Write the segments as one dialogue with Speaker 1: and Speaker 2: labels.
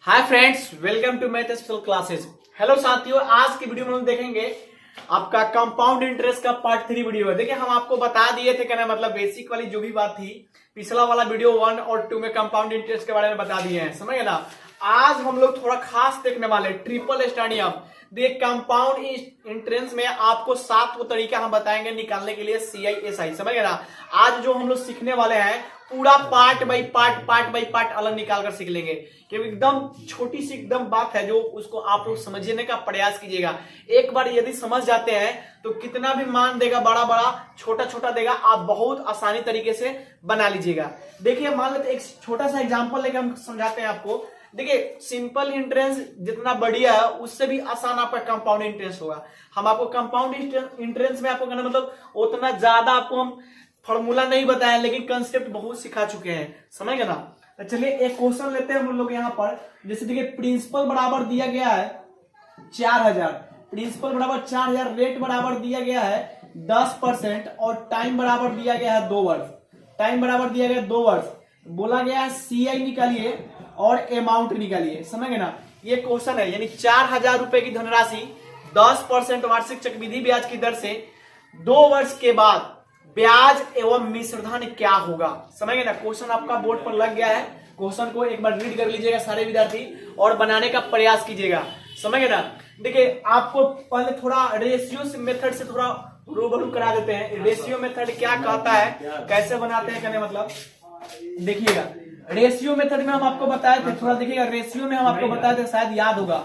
Speaker 1: Hi friends, welcome to math special classes. Hello साथियों, आज की वीडियो में हम देखेंगे आपका कंपाउंड इंटरेस्ट का पार्ट 3 वीडियो है। देखिए, हम आपको बता दिए थे कहना मतलब बेसिक वाली जो भी बात थी पिछला वाला वीडियो 1 और 2 में कंपाउंड इंटरेस्ट के बारे में बता दिए हैं, समझ गए ना। आज हम लोग थोड़ा खास देखने वाले ट्रिपल स्टैंडियम। देखिए, कंपाउंड इंटरेस्ट में आपको 7 वो तरीका हम बताएंगे निकालने के लिए CISI, समझ गए ना। आज जो हम लोग सीखने वाले हैं पूरा पार्ट बाई पार्ट अलग निकाल कर सीख लेंगे, क्योंकि एकदम छोटी सी एकदम बात है जो उसको आप लोग समझने का प्रयास कीजिएगा। एक बार यदि समझ जाते हैं तो कितना भी मान देगा, बड़ा बड़ा छोटा छोटा देगा, आप बहुत आसानी तरीके से बना लीजिएगा। देखिए, मान लेते एक छोटा सा एग्जांपल लेके हम समझाते हैं आपको। देखिए, सिंपल इंटरेस्ट जितना बढ़िया है उससे भी आसान आपका कंपाउंड इंटरेस्ट होगा। हम आपको कंपाउंड इंटरेस्ट में आपको कहना मतलब उतना ज्यादा आपको हम फॉर्मूला नहीं बताया, लेकिन कंसेप्ट बहुत सिखा चुके हैं, समझ गए ना। तो चलिए एक क्वेश्चन लेते हैं हम लोग यहाँ पर। जैसे देखिए, प्रिंसिपल बराबर दिया गया है 4000, प्रिंसिपल बराबर 4000, रेट बराबर दिया गया है 10% और टाइम बराबर दिया गया है 2 वर्ष। टाइम बराबर दिया गया 2 वर्ष, बोला गया है CI निकालिए और अमाउंट निकालिए, समझ गए ना। ये क्वेश्चन है, यानी 4000 रुपए की धनराशि 10% वार्षिक चक्रवृद्धि ब्याज की दर से 2 वर्ष के बाद ब्याज एवं मिश्रधन क्या होगा, समझ गए ना। क्वेश्चन आपका बोर्ड पर लग गया है, क्वेश्चन को एक बार रीड कर लीजिएगा सारे विद्यार्थी और बनाने का प्रयास कीजिएगा, समझ गए ना। देखिए, आपको पहले थोड़ा रेशियो मेथड से थोड़ा रूबरू करा देते हैं। रेशियो मेथड क्या कहता है, कैसे बनाते हैं, कहने मतलब देखिएगा। रेशियो मेथड में हम आपको बताए थे, थोड़ा देखिएगा। रेशियो में हम आपको बताए थे, शायद याद होगा।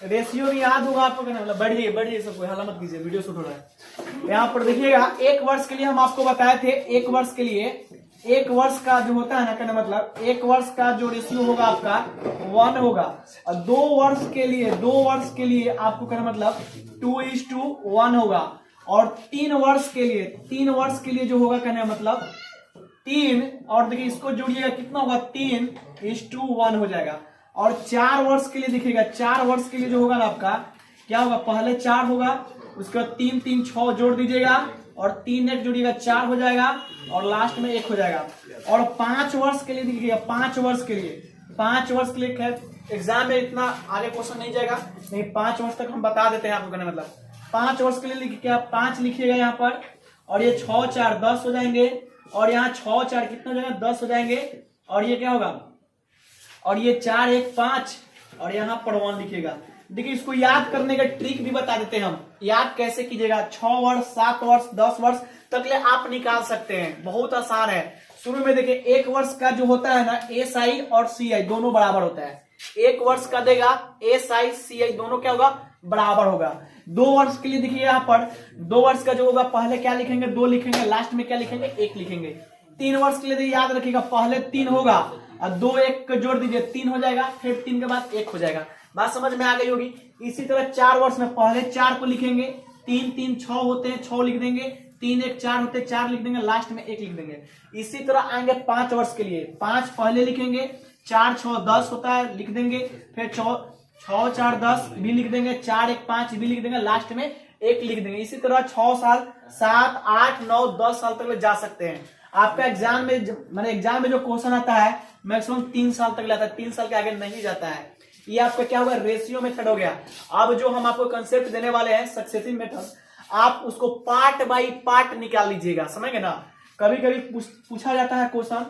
Speaker 1: रेशियो में याद होगा आपको, मतलब बढ़िए सब कोई हल्ला मत कीजिए, वीडियो शूट हो रहा है। यहाँ पर देखिएगा, 1 वर्ष के लिए हम आपको बताए थे, 1 वर्ष के लिए 1 वर्ष का जो होता है ना, कहना मतलब 1 वर्ष का जो रेशियो होगा आपका 1 होगा। और 2 वर्ष के लिए आपको कहना मतलब 2:1 होगा। और 3 वर्ष के लिए जो होगा कहना मतलब 3, और देखिए इसको जोड़िएगा कितना होगा, 3:1 हो जाएगा। और 4 वर्ष के लिए देखिएगा, 4 वर्ष के लिए जो होगा ना आपका क्या होगा, पहले 4 होगा, उसके बाद 3 3 6 जोड़ दीजिएगा और 3 1 जोड़िएगा 4 हो जाएगा और लास्ट में 1 हो जाएगा। और 5 वर्ष के लिए देखिएगा, 5 वर्ष के लिए खैर एग्जाम में इतना आगे क्वेश्चन नहीं जाएगा, नहीं 5 वर्ष तक हम बता देते हैं आपको, कहने मतलब 5 वर्ष के लिए लिखिएगा, 5 लिखिएगा यहाँ पर। और ये 6 4 10 हो जाएंगे, और यहाँ 6 4 कितना हो जाएगा, 10 हो जाएंगे। और ये क्या होगा, और ये 4 1 5, और यहाँ पर 1 लिखिएगा। देखिए, इसको याद करने का ट्रिक भी बता देते हैं हम, याद कैसे कीजिएगा। 6 वर्ष 7 वर्ष 10 वर्ष तक ले आप निकाल सकते हैं, बहुत आसान है। शुरू में देखिए, 1 वर्ष का जो होता है ना, SI और CI दोनों बराबर होता है। 1 वर्ष का देगा SI CI दोनों क्या होगा, बराबर होगा। 2 वर्ष के लिए देखिए, यहाँ पर 2 वर्ष का जो होगा पहले क्या लिखेंगे, 2 लिखेंगे, लास्ट में क्या लिखेंगे, 1 लिखेंगे। 3 वर्ष के लिए याद रखिएगा, पहले 3 होगा और 2 1 जोड़ दीजिए, 3 हो जाएगा, फिर 3 के बाद 1 हो जाएगा। बात समझ में आ गई होगी। इसी तरह 4 वर्ष में पहले 4 को लिखेंगे, 3 3 6 होते हैं, 6 लिख देंगे, 3 1 4 होते हैं, 4 लिख देंगे, लास्ट में 1 लिख देंगे। इसी तरह आएंगे 5 वर्ष के लिए, 5 पहले लिखेंगे, 4 6 10 होता है, लिख देंगे, फिर 6 4 10 भी लिख देंगे, 4 1 5 भी लिख देंगे, लास्ट में 1 लिख देंगे। इसी तरह 6 साल 7 8 9 10 साल तक जा सकते हैं। आपका एग्जाम में जो क्वेश्चन आता है मैक्सिमम 3 साल तक लाता है, 3 साल के आगे नहीं जाता है। ये आपका क्या होगा, रेशियो मेथड हो गया। अब जो हम आपको कंसेप्ट देने वाले हैं सक्सेसिव मेथड, आप उसको पार्ट बाई पार्ट निकाल लीजिएगा, समझ गए ना। कभी कभी पूछा जाता है क्वेश्चन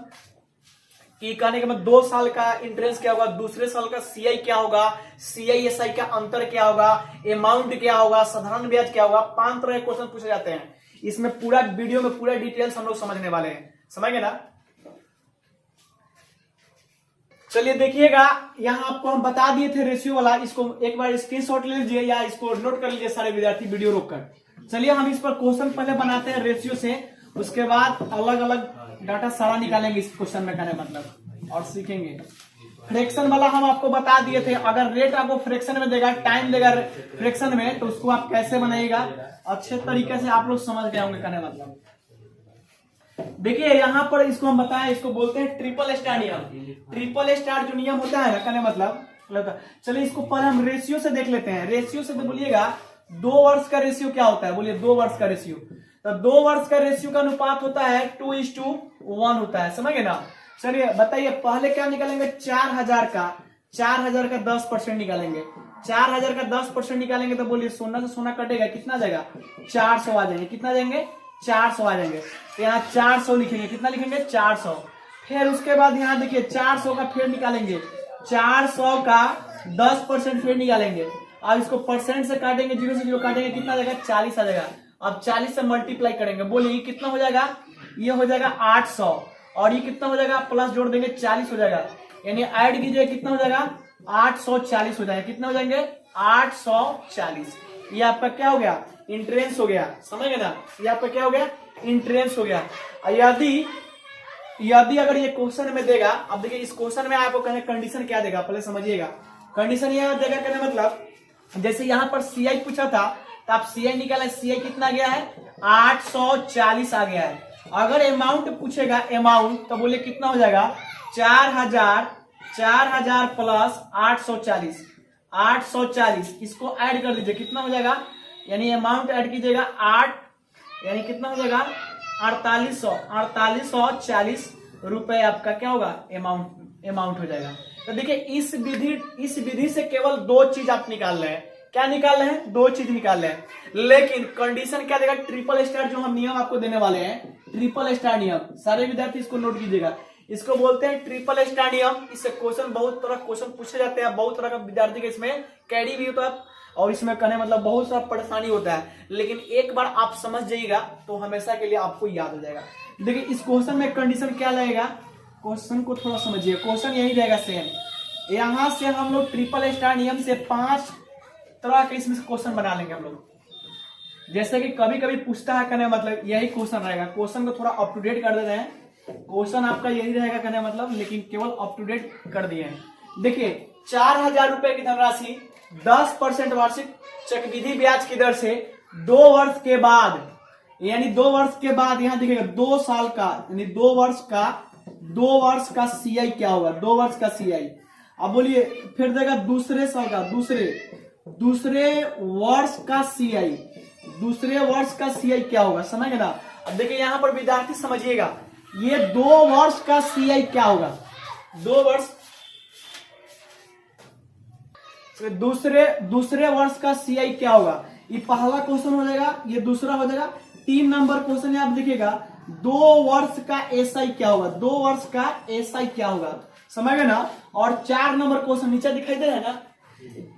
Speaker 1: कि कहने के मतलब 2 साल का इंटरेस्ट क्या होगा, दूसरे साल का CI क्या होगा, CISI का अंतर क्या होगा, अमाउंट क्या होगा, साधारण ब्याज क्या होगा, 5 तरह के क्वेश्चन पूछे जाते हैं। इसमें पूरा वीडियो में पूरा डिटेल्स हम लोग समझने वाले हैं, समझ गए ना। चलिए देखिएगा, यहाँ आपको हम बता दिए थे रेशियो वाला, इसको एक बार स्क्रीनशॉट ले लीजिए या इसको नोट कर लीजिए सारे विद्यार्थी वीडियो रोककर। चलिए हम इस पर क्वेश्चन पहले बनाते हैं रेशियो से, उसके बाद अलग अलग डाटा सारा निकालेंगे इस क्वेश्चन में, कहने मतलब और सीखेंगे। फ्रैक्शन वाला हम आपको बता दिए थे, अगर रेट आपको फ्रैक्शन में देगा, टाइम देगा फ्रैक्शन में, तो उसको आप कैसे बनाइएगा, अच्छे तरीके से आप लोग समझ गए होंगे, कहने मतलब। देखिए, यहाँ पर इसको हम बताएं, इसको बोलते हैं ट्रिपल स्टार नियम। ट्रिपल स्टार जो नियम होता है ना, कहने मतलब चलिए इसको पहले हम रेशियो से देख लेते हैं। रेशियो से तो बोलिएगा 2 वर्ष का रेशियो क्या होता है, बोलिए 2 वर्ष का रेशियो। तो 2 वर्ष का रेशियो का अनुपात होता है 2:1 होता है, समझ गए ना। चलिए बताइए पहले क्या निकालेंगे, 4000 का 10% निकालेंगे। 4000 का 10% निकालेंगे तो बोलिए सोना से सोना कटेगा, कितना जाएगा 400 आ जाएंगे। कितना जाएंगे 400 आ जाएंगे। तो यहाँ 400 लिखेंगे, कितना लिखेंगे 400। फिर उसके बाद यहाँ देखिए 400 का फिर निकालेंगे, 400 का 10% फिर निकालेंगे। अब इसको परसेंट से काटेंगे, 0 से 0 काटेंगे, कितना जाएगा 40 आ जाएगा। अब 40 से मल्टीप्लाई करेंगे, बोलिए कितना हो जाएगा, ये हो जाएगा 800 और ये कितना हो जाएगा, प्लस जोड़ देंगे 40 हो जाएगा, यानी ऐड कीजिए कितना हो जाएगा 840 हो जाएगा। कितना हो जाएंगे 840। ये आपका क्या हो गया, इंट्रेंस हो गया, समझ गए ना, ये आपका क्या हो गया, इंट्रेंस हो गया। यदि अगर ये क्वेश्चन में देगा, अब देखिए इस क्वेश्चन में आपको कहने कंडीशन क्या देगा, पहले समझिएगा। कंडीशन ये देगा कहने मतलब जैसे यहाँ पर सीआई पूछा था तो आप सीआई निकाला, सीआई कितना गया है 840 आ गया है। अगर अमाउंट पूछेगा अमाउंट तो बोले कितना हो जाएगा 4000 प्लस 840, इसको ऐड कर दीजिए, कितना हो जाएगा, यानी अमाउंट ऐड कीजिएगा 8, यानी कितना हो जाएगा 4840 रुपए आपका क्या होगा अमाउंट हो जाएगा। तो देखिए इस विधि से केवल 2 चीज आप निकाल रहे हैं। क्या निकाल रहे हैं, 2 चीज निकाल रहे हैं, लेकिन कंडीशन क्या देगा, ट्रिपल स्टार जो हम नियम आपको देने वाले हैं, ट्रिपल स्टार नियम, सारे विद्यार्थी इसको नोट कीजिएगा, इसको बोलते हैं ट्रिपल स्टार नियम। इससे क्वेश्चन बहुत तरह क्वेश्चन पूछे जाते हैं, बहुत तरह का विद्यार्थी के इसमें कैडी भी होता है और इसमें कहने मतलब बहुत सारा परेशानी होता है, लेकिन एक बार आप समझ जाइएगा तो हमेशा के लिए आपको याद हो जाएगा। देखिए इस क्वेश्चन में कंडीशन क्या लगेगा, क्वेश्चन को थोड़ा समझिए, क्वेश्चन यही रहेगा सेम। यहां से हम लोग ट्रिपल स्टार नियम से 5 तरह के इसमें क्वेश्चन बना लेंगे हम लोग। जैसे कि कभी कभी पूछता है कहने मतलब यही क्वेश्चन रहेगा, क्वेश्चन को थोड़ा अप टू डेट कर देते हैं, क्वेश्चन आपका यही रहेगा कहने मतलब, लेकिन केवल अप टू डेट कर दिए हैं। देखिए 4000 रुपए की धनराशि 10% वार्षिक चक्रवृद्धि ब्याज की दर से 2 वर्ष के बाद, यानी 2 वर्ष के बाद यहाँ देखिएगा 2 साल का, यानी 2 वर्ष का सीआई क्या होगा, 2 वर्ष का सीआई। अब बोलिए फिर देगा दूसरे साल का, दूसरे वर्ष का सीआई, क्या होगा, समझ गए ना। अब देखिए यहाँ पर विद्यार्थी समझिएगा, ये 2 वर्ष का सीआई क्या होगा, 2 वर्ष, दूसरे वर्ष का सीआई क्या होगा। ये पहला क्वेश्चन हो जाएगा, ये दूसरा हो जाएगा। 3 नंबर क्वेश्चन आप देखिएगा 2 वर्ष का एसआई क्या होगा, 2 वर्ष का एसआई क्या होगा, समझ गए ना। और 4 नंबर क्वेश्चन नीचे दिखाई दे रहा है ना,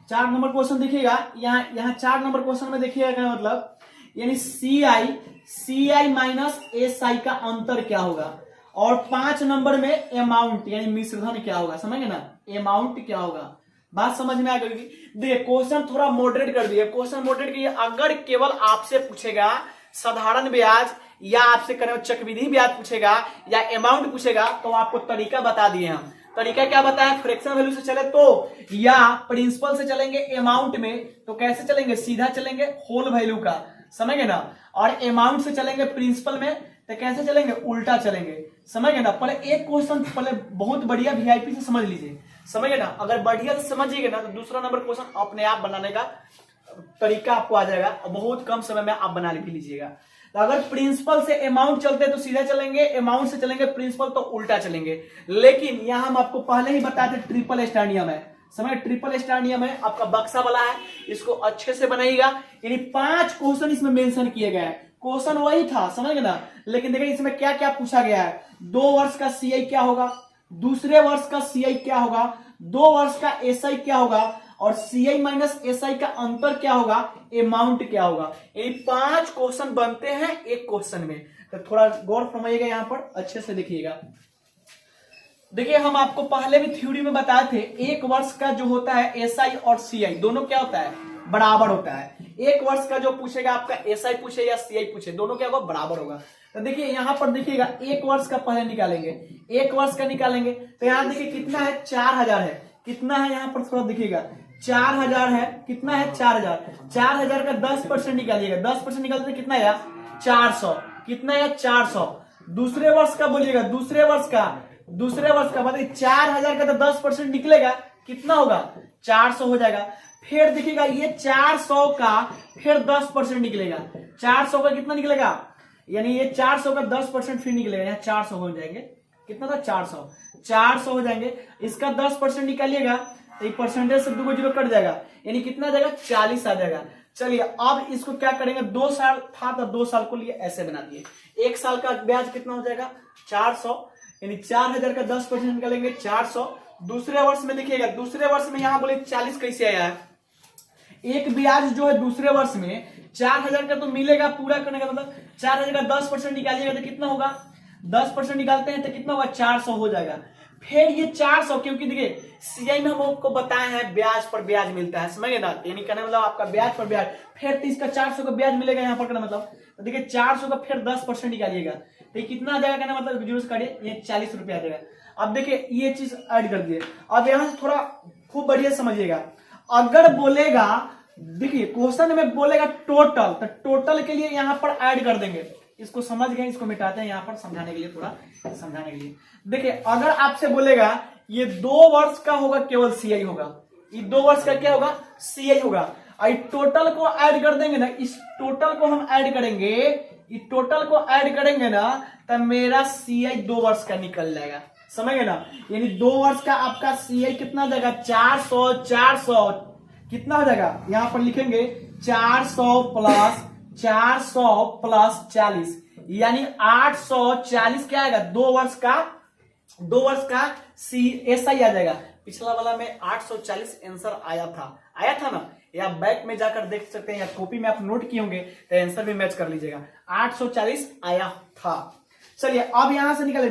Speaker 1: 4 नंबर क्वेश्चन देखिएगा, यहाँ 4 नंबर क्वेश्चन में देखिएगा मतलब यानी सीआई माइनस एसआई का अंतर क्या होगा। और 5 नंबर में अमाउंट यानी मिश्रधन क्या होगा, समझे ना, अमाउंट क्या होगा। बात समझ में आ गई। देखिए क्वेश्चन थोड़ा मॉडरेट कर दिए, क्वेश्चन मॉडरेट किए। अगर केवल आपसे पूछेगा साधारण ब्याज या आपसे चक्रवृद्धि ब्याज पूछेगा या अमाउंट पूछेगा तो आपको तरीका बता दिए हम। तरीका क्या बताया, फ्रैक्शन वैल्यू से चले तो, या प्रिंसिपल से चलेंगे अमाउंट में तो कैसे चलेंगे, सीधा चलेंगे होल वैल्यू का, समझ गए ना। और अमाउंट से चलेंगे प्रिंसिपल में तो कैसे चलेंगे, उल्टा चलेंगे, समझ गए ना। पहले एक क्वेश्चन पहले बहुत बढ़िया वीआईपी से समझ लीजिए, समझ गए ना। अगर बढ़िया से समझिएगा ना तो दूसरा नंबर क्वेश्चन अपने आप बनाने का तरीका आपको आ जाएगा और बहुत कम समय में आप बना लीजिएगा। तो अगर प्रिंसिपल से अमाउंट चलते तो सीधा चलेंगे, अमाउंट से चलेंगे प्रिंसिपल तो उल्टा चलेंगे। लेकिन यहां हम आपको पहले ही बताते ट्रिपल स्टार नियम है, समझ, ट्रिपल स्टार नियम है, आपका बक्सा वाला है, इसको अच्छे से बनाइएगा। यानी 5 क्वेश्चन इसमें मेंशन किए गए हैं, क्वेश्चन वही था, समझ गए ना। लेकिन देखिए इसमें क्या क्या पूछा गया है, 2 वर्ष का सीआई क्या होगा, दूसरे वर्ष का सीआई क्या होगा, 2 वर्ष का एसआई क्या होगा, और सीआई माइनस एसआई का अंतर क्या होगा, अमाउंट क्या होगा। ये 5 क्वेश्चन बनते हैं एक क्वेश्चन में। तो थोड़ा गौर फरमाइएगा, यहां पर अच्छे से देखिएगा। देखिए हम आपको पहले भी थ्योरी में बताए थे, 1 वर्ष का जो होता है एसआई और सीआई दोनों क्या होता है, बराबर होता है। 1 वर्ष का जो पूछेगा आपका एसआई पूछे या सीआई पूछे, दोनों क्या होगा, बराबर होगा। तो देखिए यहां पर देखिएगा 1 वर्ष का पहले निकालेंगे, 1 वर्ष का निकालेंगे तो यहां देखिए कितना है, 4000 है, कितना है यहाँ पर थोड़ा देखिएगा, 4000 है, कितना है 4000 का 10% निकालिएगा, 10% निकालते कितना है 400, कितना है 400। दूसरे वर्ष का बोलिएगा, दूसरे वर्ष का बताइए 4000 का तो 10% निकलेगा, कितना होगा 400 हो जाएगा। फिर देखिएगा ये 400 का फिर 10% निकलेगा, 400 का कितना निकलेगा, यानी ये 400 का 10% फिर निकलेगा, यहाँ 400 हो जाएंगे, कितना था 400, 400 हो जाएंगे। इसका 10% निकालिएगा तो परसेंटेज से 2 जीरो कट जाएगा, यानी कितना जाएगा 40 आ जाएगा। चलिए अब इसको क्या करेंगे, 2 साल था तो 2 साल को लिए ऐसे बना दिए। 1 साल का ब्याज कितना हो जाएगा 400, यानी 4000 का 10% निकालेंगे 400। दूसरे वर्ष में देखिएगा, दूसरे वर्ष में यहाँ बोले 40 कैसे आया है, एक ब्याज जो है दूसरे वर्ष में 4000 का तो मिलेगा पूरा करने का मतलब 4000 का 10% निकालिएगा तो कितना होगा, 10% निकालते हैं तो कितना होगा 400 हो जाएगा। फिर ये 400, क्योंकि देखिए सीआई में हम आपको बताए हैं ब्याज पर ब्याज मिलता है, समझे ना, यानी कहने मतलब आपका ब्याज पर ब्याज, फिर तो इसका 400 का ब्याज मिलेगा यहाँ पर, कहना मतलब तो देखिए 400 का फिर 10% निकालिएगा तो ये कितना आ जाएगा, कहना मतलब जीरो से काटिए ये 40 रुपया आ जाएगा। अब देखिए ये चीज ऐड कर दिए। अब यहाँ से थोड़ा खूब बढ़िया समझिएगा, अगर बोलेगा देखिए क्वेश्चन में बोलेगा टोटल, तो टोटल के लिए यहाँ पर ऐड कर देंगे। इसको समझ गए, इसको मिटाते हैं यहाँ पर समझाने के लिए, थोड़ा समझाने के लिए। देखिए अगर आपसे बोलेगा ये 2 वर्ष का होगा केवल सीआई होगा, ये 2 वर्ष का क्या होगा सीआई होगा, और टोटल को ऐड कर देंगे ना, इस टोटल को हम ऐड करेंगे, इस टोटल को ऐड करेंगे ना तब मेरा सीआई 2 वर्ष का निकल जाएगा, समझ गए ना। यानी 2 वर्ष का आपका सीआई कितना जाएगा 400, 400 कितना हो जाएगा, यहां पर लिखेंगे 400 प्लस 40 यानी 840 क्या आएगा, 2 वर्ष का एसआई आ जाएगा। पिछला वाला में 840 आंसर आया था ना, या बैक में जाकर देख सकते हैं या कॉपी में आप नोट किए होंगे तो आंसर भी मैच कर लीजिएगा, 840 आया था। चलिए अब यहां से निकाले,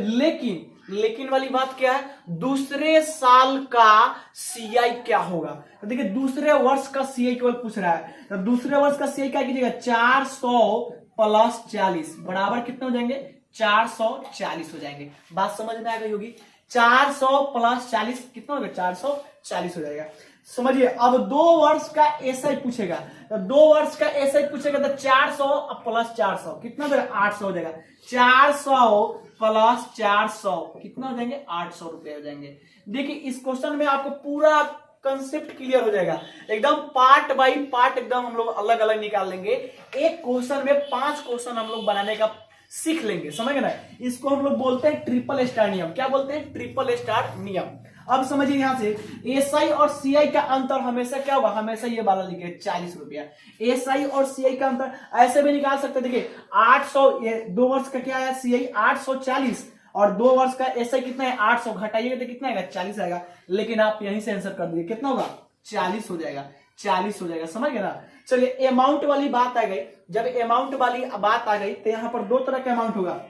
Speaker 1: लेकिन वाली बात क्या है, दूसरे साल का सीआई क्या होगा। तो देखिए दूसरे वर्ष का सीआई केवल पूछ रहा है, तो दूसरे वर्ष का सीआई क्या कीजिएगा 400 प्लस 40 बराबर कितने हो जाएंगे 440 हो जाएंगे। बात समझ में आ गई होगी, 400 प्लस 40 कितना होगा 440 हो जाएगा। समझिए अब 2 वर्ष का एसआई पूछेगा, तो 2 वर्ष का एसआई पूछेगा तो 400 प्लस 400 कितना हो जाएगा 800 हो जाएगा, 400 प्लस 400 कितना हो जाएंगे 800 रुपए हो जाएंगे। देखिए इस क्वेश्चन में आपको पूरा कंसेप्ट क्लियर हो जाएगा, एकदम पार्ट बाय पार्ट एकदम हम लोग अलग अलग निकाल लेंगे। एक क्वेश्चन में 5 क्वेश्चन हम लोग बनाने का सीख लेंगे, समझ गए ना। इसको हम लोग बोलते हैं ट्रिपल स्टार नियम। क्या बोलते हैं ट्रिपल स्टार नियम। अब समझिए यहां से एसआई और सीआई का अंतर हमेशा क्या होगा, हमेशा ये वाला लिखे 40 रुपया। एसआई और सीआई का अंतर ऐसे भी निकाल सकते, देखिए 800, 2 वर्ष का क्या है सीआई 840 और 2 वर्ष का एसआई कितना है 800, घटाइएगा तो कितना आएगा 40 आएगा। लेकिन आप यहीं से आंसर कर दीजिए कितना होगा 40 हो जाएगा, 40 हो जाएगा, समझ गए ना। चलिए अमाउंट वाली बात आ गई, जब अमाउंट वाली बात आ गई तो यहाँ पर 2 तरह का अमाउंट होगा,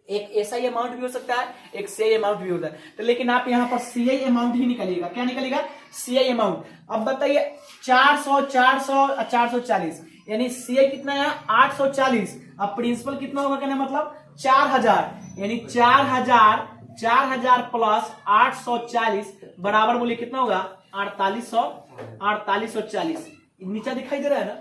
Speaker 1: एक एसआई अमाउंट भी हो सकता है, एक सीआई अमाउंट भी होता है। तो लेकिन आप यहाँ पर सीआई अमाउंट ही निकालिएगा, क्या निकालिएगा सीआई अमाउंट। अब बताइए 400, 400, 440 यानी सीआई कितना है 840, अब प्रिंसिपल कितना होगा कहने मतलब 4000, यानी 4000 प्लस 840 बराबर बोलिए कितना होगा 4840। नीचे दिखाई दे रहा है ना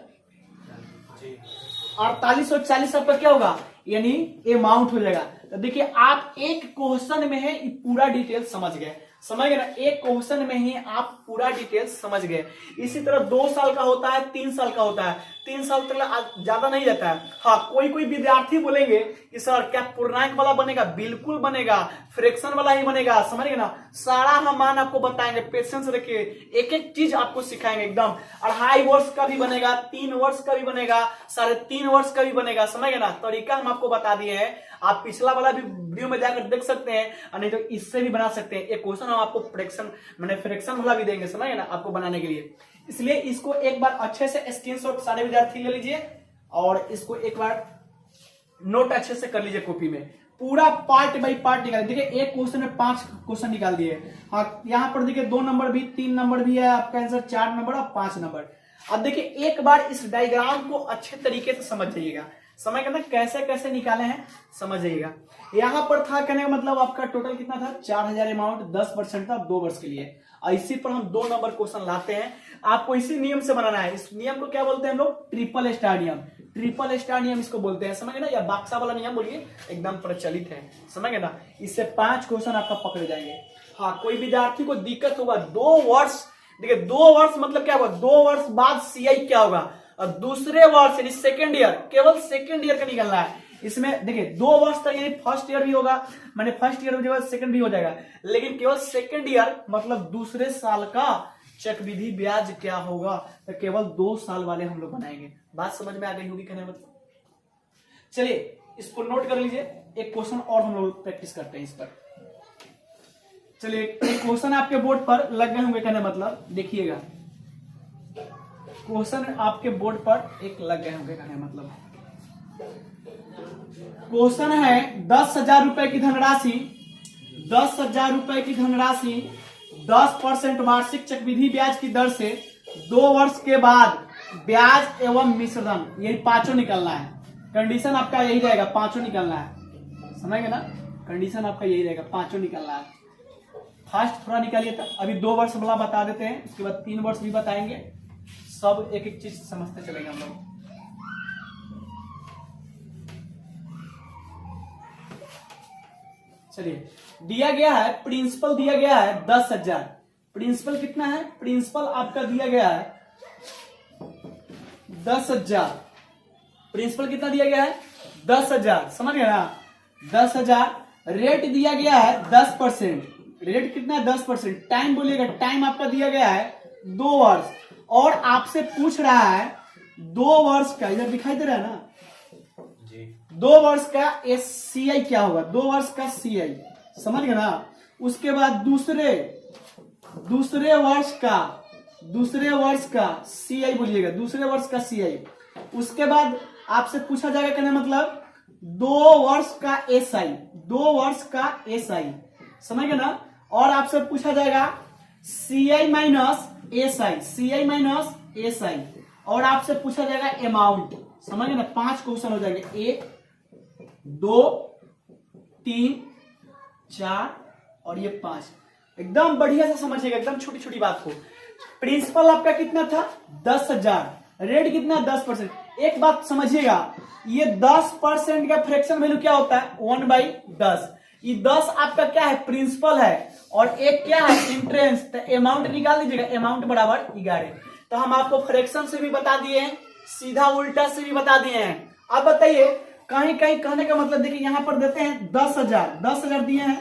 Speaker 1: 4840 आपका क्या होगा यानी अमाउंट हो जाएगा। तो देखिए आप एक क्वेश्चन में है पूरा डिटेल समझ गए ना, एक क्वेश्चन में ही आप पूरा डिटेल समझ गए। इसी तरह 2 साल का होता है, 3 साल का होता है, 3 साल तक ज्यादा नहीं रहता है। हाँ कोई विद्यार्थी बोलेंगे कि सर क्या पूर्णांक वाला बनेगा, बिल्कुल बनेगा, फ्रैक्शन वाला ही बनेगा, समझ गए ना। सारा हम मान आपको बताएंगे, पेशेंस रखिए, एक एक चीज आपको सिखाएंगे एकदम। 2.5 वर्ष का भी बनेगा, 3 वर्ष का भी बनेगा, 3.5 वर्ष का भी बनेगा, समझ गए ना। तरीका हम आपको बता दिए हैं, आप पिछला वाला भी वीडियो में जाकर देख सकते हैं, नहीं तो इससे भी बना सकते हैं। एक क्वेश्चन हम आपको फ्रैक्शन वाला भी देंगे, समझ गए ना, आपको बनाने के लिए। इसलिए इसको एक बार अच्छे से स्क्रीनशॉट सारे विद्यार्थी ले लीजिए और इसको एक बार नोट अच्छे से कर लीजिए कॉपी में, पूरा पार्ट बाय पार्ट निकाल। देखिए एक क्वेश्चन में 5 क्वेश्चन निकाल दिए। हाँ यहाँ पर देखिए 2 नंबर भी, 3 नंबर भी है, आपका आंसर 4 नंबर और 5 नंबर। अब देखिए एक बार इस डायग्राम को अच्छे तरीके से समझ जाइएगा, समझ करना कैसे कैसे निकाले हैं समझ जाइएगा। यहाँ पर था कहने का मतलब आपका टोटल कितना था 4000 अमाउंट, 10% था 2 वर्ष के लिए। इसी पर हम 2 नंबर क्वेश्चन लाते हैं, आपको इसी नियम से बनाना है। इस नियम को क्या बोलते हैं हम लोग ट्रिपल स्टार नियम, ट्रिपल स्टार नियम इसको बोलते हैं, समझ गए ना, या बक्सा वाला नियम बोलिए, एकदम प्रचलित है, समझ गए ना। इससे 5 क्वेश्चन आपका पकड़े जाएंगे। हाँ कोई विद्यार्थी को दिक्कत होगा 2 वर्ष, देखिए 2 वर्ष मतलब क्या होगा, 2 वर्ष बाद सीआई क्या होगा, और दूसरे वर्ष यानी सेकेंड ईयर, केवल सेकेंड ईयर का निकलना है, इसमें देखिए 2 वर्ष तक यानी फर्स्ट ईयर भी होगा, मैंने फर्स्ट ईयर हो सेकंड भी हो जाएगा, लेकिन केवल सेकंड ईयर मतलब दूसरे साल का चक्रवृद्धि ब्याज क्या होगा, तो केवल 2 साल वाले हम लोग बनाएंगे। बात समझ में आ गई होगी कहने मतलब। चलिए इसको नोट कर लीजिए, एक क्वेश्चन और हम लोग प्रैक्टिस करते हैं इस पर। चलिए एक क्वेश्चन आपके बोर्ड पर लग गए होंगे कहने मतलब, देखिएगा क्वेश्चन आपके बोर्ड पर एक लग गए होंगे कहने मतलब। क्वेश्चन है 10,000 रुपए की धनराशि, 10,000 रुपए की धनराशि 10% वार्षिक चक्रवृद्धि ब्याज की दर से 2 वर्ष के बाद ब्याज एवं मिश्रण, यही पांचों निकलना है। कंडीशन आपका यही रहेगा, पांचों निकलना है, समझ गए ना। कंडीशन आपका यही रहेगा, पांचों निकलना है। फास्ट थोड़ा निकालिए, तो अभी 2 वर्ष वाला बता देते हैं, उसके बाद 3 वर्ष भी बताएंगे, सब एक एक चीज समझते चलेंगे हम लोग। चलिए दिया गया है, प्रिंसिपल दिया गया है 10,000। प्रिंसिपल कितना है, प्रिंसिपल आपका दिया गया है 10,000। प्रिंसिपल कितना दिया गया है 10,000, समझ गए ना। 10,000 रेट दिया गया है 10%, रेट कितना है 10%। टाइम बोलिएगा, टाइम आपका दिया गया है 2 वर्ष, और आपसे पूछ रहा है 2 वर्ष का, इधर दिखाई दे रहा है ना जी, 2 वर्ष का CI क्या होगा, 2 वर्ष का CI, समझ गए ना। उसके बाद दूसरे वर्ष का CI बोलिएगा, दूसरे वर्ष का CI। उसके बाद आपसे पूछा जाएगा कहने मतलब 2 वर्ष का SI, 2 वर्ष का SI, समझ गए ना। और आपसे पूछा जाएगा CI माइनस SI, और आपसे पूछा जाएगा अमाउंट, समझ गए ना। 5 क्वेश्चन हो जाएंगे, 1 2 3 4 और ये 5। एकदम बढ़िया से समझिएगा, एकदम छोटी छोटी बात को। प्रिंसिपल आपका कितना था 10,000, रेट कितना 10%। एक बात समझिएगा, ये 10% का फ्रैक्शन वैल्यू क्या होता है 1/10। ये 10 आपका क्या है प्रिंसिपल है, और एक क्या है इंट्रेंस। तो अमाउंट निकाल लीजिएगा, अमाउंट बराबर 11। तो हम आपको फ्रैक्शन से भी बता दिए हैं, सीधा उल्टा से भी बता दिए हैं। अब बताइए, कहीं कहीं कहने का मतलब देखिए यहाँ पर देते हैं 10,000 दिए हैं,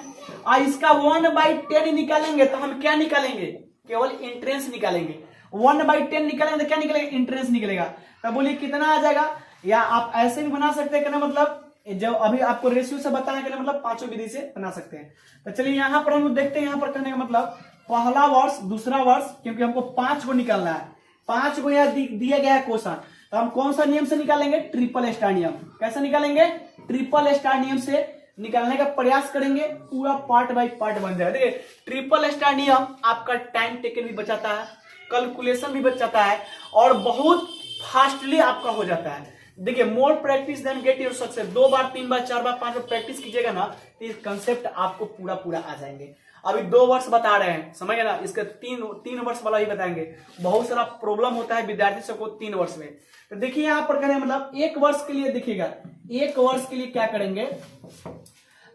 Speaker 1: और इसका 1/10 निकालेंगे तो हम क्या निकालेंगे, केवल इंट्रेंस निकालेंगे। 1/10 निकालेंगे तो क्या निकलेगा, इंट्रेंस निकलेगा। तो बोलिए कितना आ जाएगा, या आप ऐसे भी बना सकते हैं, कहना मतलब जब अभी आपको रेशियो से बताने के लिए मतलब 5 विधि से बना सकते हैं। तो चलिए यहाँ पर हम देखते हैं, यहाँ पर कहने का मतलब पहला वर्ष, दूसरा वर्ष, क्योंकि हमको 5 को निकालना है, 5 को यहाँ दिया गया है क्वेश्चन। तो हम कौन सा नियम से निकालेंगे, ट्रिपल स्टार नियम। कैसे निकालेंगे, ट्रिपल स्टार नियम से निकालने का प्रयास करेंगे, पूरा पार्ट बाय पार्ट बन जाएगा। देखिए ट्रिपल स्टार नियम आपका टाइम टेकन भी बचाता है, कैलकुलेशन भी बचाता है, और बहुत फास्टली आपका हो जाता है। देखिए more practice then get your success. 2 बार 3 बार 4 बार 5 बार प्रैक्टिस कीजिएगा ना, तो इस कंसेप्ट आपको पूरा आ जाएंगे। अभी 2 वर्ष बता रहे हैं, समझ गए ना, इसका 3 वर्ष वाला ही बताएंगे। बहुत सारा प्रॉब्लम होता है विद्यार्थी सबको 3 वर्ष में। तो देखिए यहाँ पर करें मतलब 1 वर्ष के लिए, देखिएगा 1 वर्ष के लिए क्या करेंगे,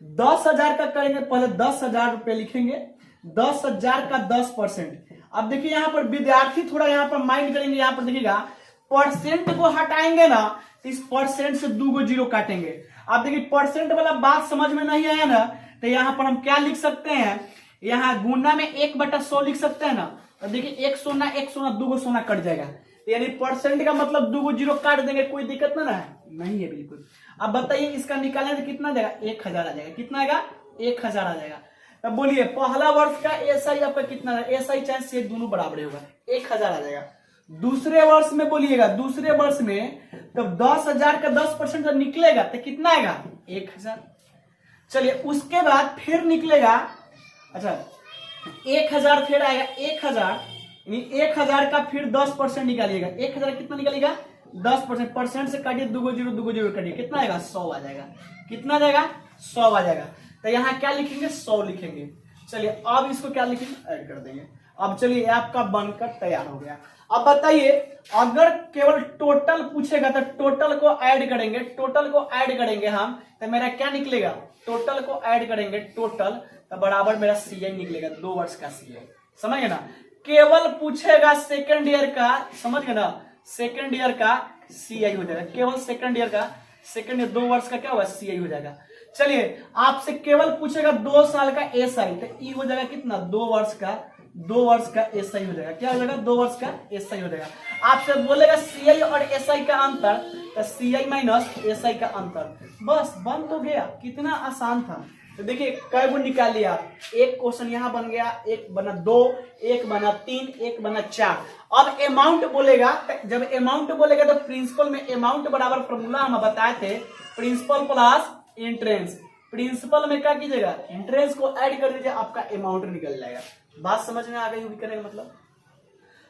Speaker 1: 10,000 का करेंगे, पहले 10,000 रुपए लिखेंगे, 10,000 का 10%। अब देखिए यहाँ पर विद्यार्थी थोड़ा यहाँ पर माइंड करेंगे, यहाँ पर देखिएगा परसेंट को हटाएंगे ना, तो इस परसेंट से 2 जीरो काटेंगे। अब देखिए परसेंट वाला बात समझ में नहीं आया ना, तो यहाँ पर हम क्या लिख सकते हैं, यहाँ गुना में 1/100 लिख सकते हैं ना। तो देखिए 1 सोना 2 सोना कट जाएगा, तो यानी परसेंट का मतलब 2 जीरो काट देंगे, कोई दिक्कत ना है, नहीं है बिल्कुल। अब बताइए इसका निकालने तो कितना देगा, 1,000 आ जाएगा। कितना आएगा, 1,000 आ जाएगा। तब बोलिए पहला वर्ष का SI आपका कितना है, SI चाहे से दोनों बराबर होगा, 1,000 आ जाएगा। दूसरे वर्ष में बोलिएगा, दूसरे वर्ष में तब 10,000 का 10% निकलेगा तो कितना आएगा, 1,000। चलिए उसके बाद फिर निकलेगा, अच्छा 1,000 फिर आएगा, 1,000 का फिर 10% निकालिएगा। 1,000 कितना निकालिएगा, 10%, परसेंट से काटिए 2 जीरो काटिए, कितना आएगा, 100 आ जाएगा। कितना आ जाएगा, 100 आ जाएगा। तो यहाँ क्या लिखेंगे, 100 लिखेंगे। चलिए अब इसको क्या लिखेंगे, ऐड कर देंगे। अब चलिए आपका बनकर तैयार हो गया। अब बताइए अगर केवल टोटल पूछेगा तो टोटल को ऐड करेंगे, टोटल को ऐड करेंगे हम, तो मेरा क्या निकलेगा, टोटल को ऐड करेंगे, टोटल तो बराबर मेरा CI निकलेगा, 2 वर्ष का CI। समझ गए ना, केवल पूछेगा सेकेंड ईयर का, समझ गए ना, सेकेंड ईयर का CI हो जाएगा, केवल सेकेंड ईयर का सेकंड या 2 वर्ष का क्या होगा CI हो जाएगा। चलिए आपसे केवल पूछेगा 2 साल का SI, तो ई हो जाएगा कितना 2 वर्ष का SI हो जाएगा। क्या हो जाएगा 2 वर्ष का SI हो जाएगा। आपसे बोलेगा CI और SI का अंतर, तो CI माइनस SI का अंतर, बस बन तो गया। कितना आसान था। तो देखिए कई गुण निकाल लिया आप। एक क्वेश्चन यहाँ बन गया, एक बना 2, एक बना 3, एक बना 4। अब अमाउंट बोलेगा, जब अमाउंट बोलेगा तो प्रिंसिपल में अमाउंट बराबर फॉर्मूला हम बताए थे, प्रिंसिपल प्लस इंट्रेंस। प्रिंसिपल में क्या कीजिएगा, इंट्रेंस को ऐड कर दीजिए, आपका अमाउंट निकल जाएगा। बात समझ में आ गई होगी करने का मतलब।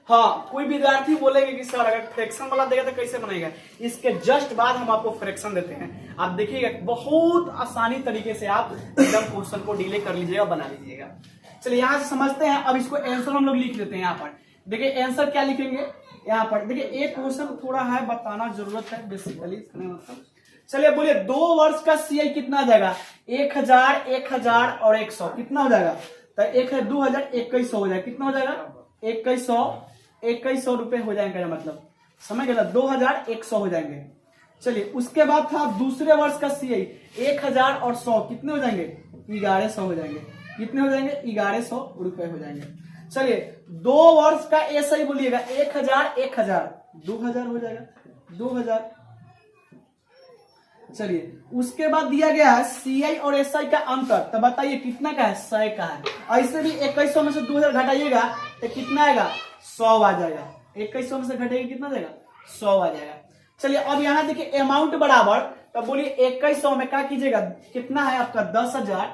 Speaker 1: हाँ, कोई विद्यार्थी बोलेंगे कि सर अगर फ्रैक्शन वाला देगा तो कैसे बनेगा, इसके जस्ट बाद हम आपको फ्रैक्शन देते हैं। आप देखिएगा बहुत आसानी तरीके से आप एकदम क्वेश्चन को डिले कर लीजिएगा, बना लीजिएगा। चलिए यहां से समझते हैं। अब इसको आंसर हम लोग लिख लेते हैं। यहाँ पर देखिए आंसर क्या लिखेंगे, यहाँ पर देखिए एक क्वेश्चन थोड़ा है बताना जरूरत है बेसिकली। चलिए बोलिए 2 वर्ष का CI कितना आ जाएगा, 1000, 1000 और 100 कितना हो जाएगा, तो 2000, 2100 हो जाएगा। कितना हो जाएगा 2100 रुपए हो जाएंगे, मतलब समझ गए, 2100 हो जाएंगे। चलिए उसके बाद था दूसरे वर्ष का CI 1000 और 100 कितने हो जाएंगे, 1100 हो जाएंगे। कितने हो जाएंगे 1100 रुपए हो जाएंगे। चलिए 2 वर्ष का SI बोलिएगा 1000, 1000, 2000 हो जाएगा, 2000। चलिए उसके बाद दिया गया है CI और SI का अंतर, तो बताइए कितना का है, 100 का है। ऐसे भी 2100 में से 2000 घटाइएगा तो कितना आएगा, 100 आ जाएगा। 2100 में से घटाइएगा कितना जाएगा, 100 आ जाएगा। चलिए अब यहाँ देखिए अमाउंट बराबर, तो बोलिए 2100 में क्या कीजिएगा, कितना है आपका 10,000,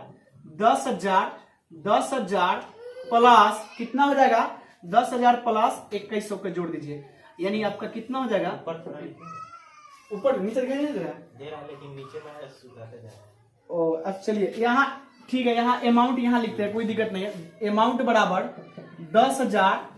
Speaker 1: 10,000, 10,000 प्लस कितना हो जाएगा, 10,000 प्लस 2100 के जोड़ दीजिए, यानी आपका कितना हो जाएगा, ऊपर नीचे दे रहा है लेकिन नीचे में ओ। अब चलिए यहाँ ठीक है, यहाँ अमाउंट यहाँ लिखते हैं, कोई दिक्कत नहीं है। अमाउंट बराबर 10,000,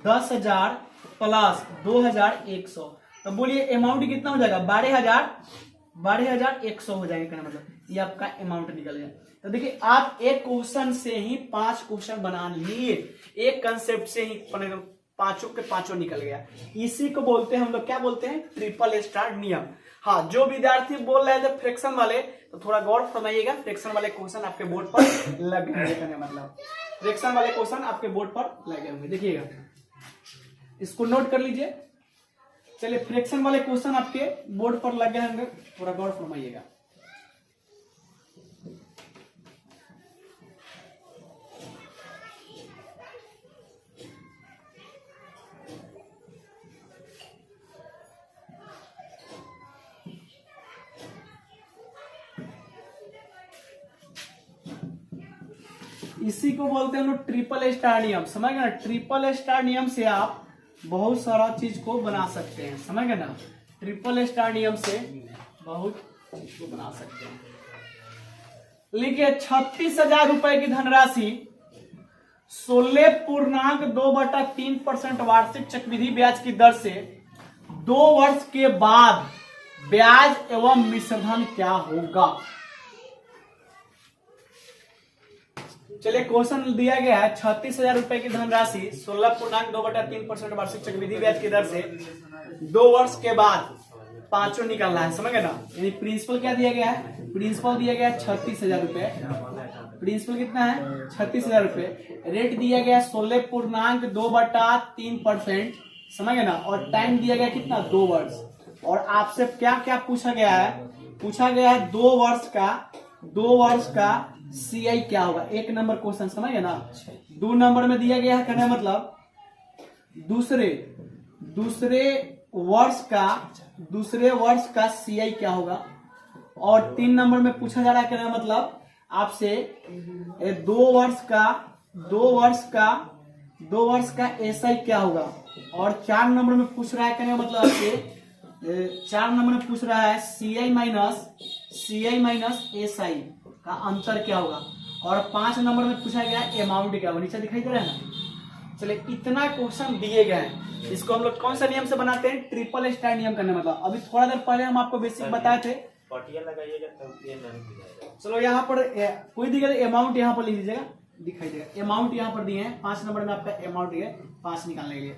Speaker 1: 10,000 प्लस 2,100, तो बोलिए अमाउंट कितना हो जाएगा, 12,100 हो जाएगा। मतलब ये आपका अमाउंट निकल गया। तो देखिए आप एक क्वेश्चन से ही 5 क्वेश्चन बना लिए, एक कंसेप्ट से ही 5 के 5 निकल गया। इसी को बोलते हैं हम लोग, क्या बोलते हैं, ट्रिपल स्टार नियम। हाँ, जो विद्यार्थी बोल रहे थे फ्रैक्शन वाले, तो थोड़ा गौर फरमाइएगा। फ्रैक्शन वाले क्वेश्चन आपके बोर्ड पर लगे होंगे, मतलब फ्रैक्शन वाले क्वेश्चन आपके बोर्ड पर लगे होंगे, देखिएगा, इसको नोट कर लीजिए। चलिए फ्रैक्शन वाले क्वेश्चन आपके बोर्ड पर लगे होंगे, थोड़ा गौर फरमाइएगा। इसी को बोलते हैं हम लोग ट्रिपल स्टार नियम। समझ गए ना, ट्रिपल स्टार नियम से आप बहुत सारा चीज को बना सकते हैं। समझ गए ना, ट्रिपल स्टार नियम से बहुत चीज को बना सकते हैं। लिखिए 36,000 रुपए की धनराशि 16.2/3% वार्षिक चक्रवृद्धि ब्याज की दर से 2 वर्ष के बाद ब्याज एवं मिश्रधन क्या होगा। चलिए क्वेश्चन दिया गया है 36,000 रुपए की धनराशि 16.2/3% वार्षिक चक्रवृद्धि ब्याज की दर से 2 वर्ष के बाद पांचों निकालना है। समझ गए ना, यानी प्रिंसिपल क्या दिया गया है, प्रिंसिपल दिया गया है 36,000 रुपए। प्रिंसिपल कितना है, 36,000 रुपए। रेट दिया गया 16.2/3%। समझ गए ना, और टाइम दिया गया कितना, 2 वर्ष। और आपसे क्या क्या पूछा गया है, पूछा गया है 2 वर्ष का CI क्या होगा। 1 नंबर क्वेश्चन, समझ गए ना। 2 नंबर में दिया गया है, कहने मतलब दूसरे वर्ष का CI क्या होगा। और 3 नंबर में पूछा जा रहा है, कहने मतलब आपसे 2 वर्ष का SI क्या होगा। और 4 नंबर में पूछ रहा है, कहने मतलब आपसे 4 नंबर में पूछ रहा है CI माइनस SI का अंतर क्या होगा। और 5 नंबर में पूछा गया अमाउंट क्या होगा, नीचे दिखाई दे रहा है ना। चलिए इतना क्वेश्चन दिए गए हैं, इसको हम लोग कौन सा नियम से बनाते हैं, ट्रिपल स्टार नियम करने। मतलब अभी थोड़ा देर पहले हम आपको बेसिक बताए थे। चलो यहाँ पर कोई दिक्कत, अमाउंट यहाँ पर लिख दीजिएगा, दिखाई देगा। अमाउंट यहाँ पर दिए हैं, 5 नंबर में आपका अमाउंट है 5 निकालने के लिए।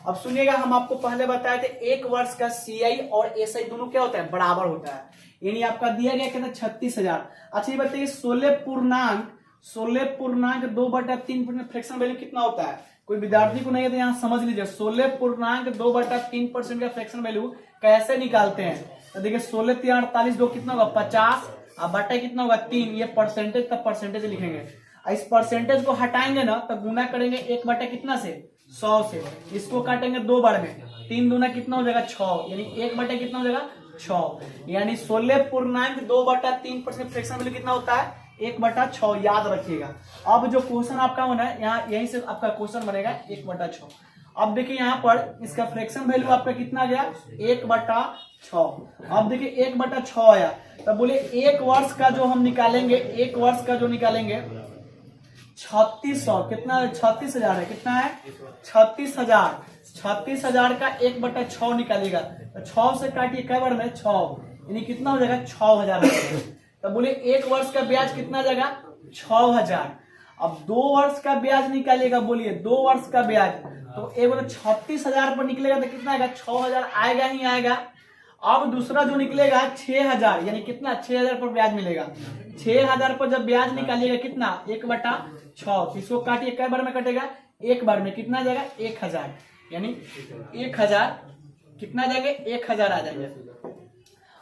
Speaker 1: अब सुनिएगा, हम आपको पहले बताए थे एक वर्ष का सीआई और एसआई दोनों क्या होता है, बराबर होता है। यानी आपका दिया गया कितना 36,000। अच्छा ये बताइए 16.2/3 फ्रैक्शन वैल्यू कितना होता है? कोई विद्यार्थी को नहीं है तो यहाँ समझ लीजिए 16.2/3% का फ्रैक्शन वैल्यू कैसे निकालते हैं। तो देखिए 16×3=48, कितना होगा 50, अब बटा कितना होगा 3, ये परसेंटेज, तब परसेंटेज लिखेंगे। इस परसेंटेज को हटाएंगे ना तो गुना करेंगे 1 बटा कितना से 100 से, इसको काटेंगे 2 बार में, 3 दूना कितना हो जाएगा 6, यानी 1 बटा कितना हो जाएगा 6, यानी 16.2/3% फ्रैक्शन वैल्यू कितना होता है 1/6, याद रखिएगा। अब जो क्वेश्चन आपका होना है यहाँ, यहीं से आपका क्वेश्चन बनेगा 1/6। अब देखिए यहाँ पर इसका फ्रैक्शन वैल्यू आपका कितना गया 1/6। अब देखिए 1/6 आया, तब बोले एक वर्ष का जो हम निकालेंगे, एक वर्ष का जो निकालेंगे 3600, कितना 36,000 है, कितना है 36,000। 36,000 का 1/6 निकालेगा तो 6 से काटिए कै बार में 6, यानी कितना हो जाएगा 6,000। तब बोले एक वर्ष का ब्याज कितना जाएगा 6,000। अब 2 वर्ष का ब्याज निकालिएगा, बोलिए 2 वर्ष का ब्याज, तो एक बार 36,000 पर निकलेगा तो कितना आएगा 6,000 आएगा ही आएगा। अब दूसरा जो निकलेगा 6,000, यानी कितना 6,000 पर ब्याज मिलेगा। 6,000 पर जब ब्याज निकालिएगा कितना 1/6, इसको काटिए कै बार में कटेगा 1 बार में, कितना जाएगा 1,000, यानी 1,000 कितना जाएंगे 1,000 आ जाएंगे।